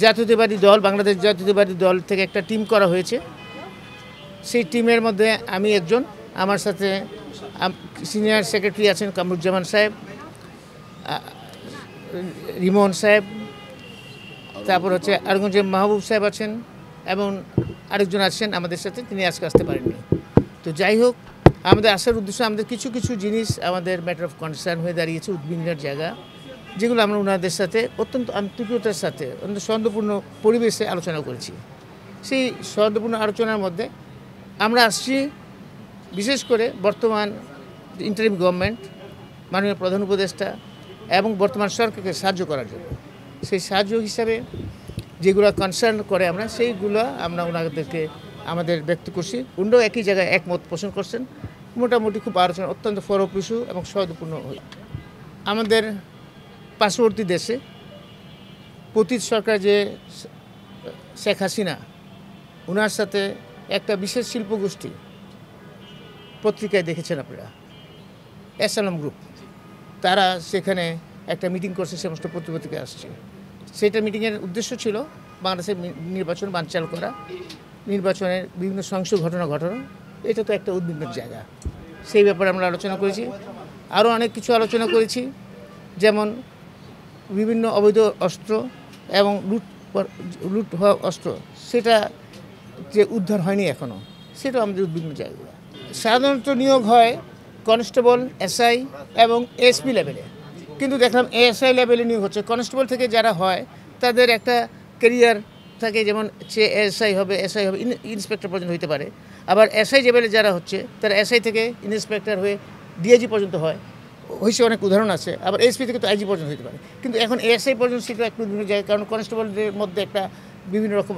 জাতীয়তাবাদী দল, বাংলাদেশ জাতীয়তাবাদী দল থেকে একটা টিম করা হয়েছে। সেই টিমের মধ্যে আমি একজন, আমার সাথে সিনিয়র সেক্রেটারি আছেন কামরুজ্জামান সাহেব, রিমন সাহেব, তারপর হচ্ছে আরগঞ্জের মাহবুব সাহেব আছেন এবং আরেকজন আছেন আমাদের সাথে, তিনি আজকে আসতে পারেননি। তো যাই হোক, আমাদের আসার উদ্দেশ্য আমাদের কিছু কিছু জিনিস আমাদের ম্যাটার অফ কনসার্ন হয়ে দাঁড়িয়েছে, উদ্বিগ্নের জায়গা, যেগুলো আমরা ওনাদের সাথে অত্যন্ত আন্তরিকতার সাথে অত্যন্ত সৌহার্দ্যপূর্ণ পরিবেশে আলোচনা করেছি। সেই সৌহার্দ্যপূর্ণ আলোচনার মধ্যে আমরা আসছি বিশেষ করে বর্তমান ইন্টারিম গভর্নমেন্ট, মাননীয় প্রধান উপদেষ্টা এবং বর্তমান সরকারকে সাহায্য করার জন্য। সেই সাহায্য হিসাবে যেগুলো কনসার্ন করে সেইগুলো আমরা ওনাদেরকে আমাদের ব্যক্ত করছি। উনিও একই জায়গায় একমত পোষণ করছেন। মোটামুটি খুব আলোচনা অত্যন্ত ফলপ্রসূ এবং সৌহার্দ্যপূর্ণ হয়। আমাদের পার্শ্ববর্তী দেশে পতিত সরকার যে শেখ হাসিনা, ওনার সাথে একটা বিশেষ শিল্পগোষ্ঠী, পত্রিকায় দেখেছেন আপনারা, এসএলএম গ্রুপ, তারা সেখানে একটা মিটিং করছে, সমস্ত পত্রিকায় আসছে। সেটা মিটিংয়ের উদ্দেশ্য ছিল বাংলাদেশের নির্বাচন বানচাল করা, নির্বাচনের বিভিন্ন সহিংস ঘটনা ঘটানো। এটা তো একটা উদ্বিগ্নের জায়গা, সেই ব্যাপারে আমরা আলোচনা করেছি। আরও অনেক কিছু আলোচনা করেছি, যেমন বিভিন্ন অবৈধ অস্ত্র এবং লুট হওয়া অস্ত্র, সেটা যে উদ্ধার হয়নি এখনও, সেটাও আমাদের উদ্বিগ্ন জায়গা। সাধারণত নিয়োগ হয় কনস্টেবল, এসআই এবং এসপি লেভেলে, কিন্তু দেখলাম এএসআই লেভেলে নিয়োগ হচ্ছে। কনস্টেবল থেকে যারা হয় তাদের একটা ক্যারিয়ার থাকে, যেমন সে এসআই হবে, এসআই হবে, ইন্সপেক্টর পর্যন্ত হতে পারে। আবার এসআই লেভেলে যারা হচ্ছে তারা এসআই থেকে ইন্সপেক্টর হয়ে ডিআইজি পর্যন্ত হয়েছে, অনেক উদাহরণ আছে। আবার এসপি থেকে তো আইজি পর্যন্ত হতে পারে, কিন্তু এখন এএসআই পর্যন্ত সেটা একটু বিভিন্ন জায়গায়, কারণ কনস্টেবলদের মধ্যে একটা বিভিন্ন রকম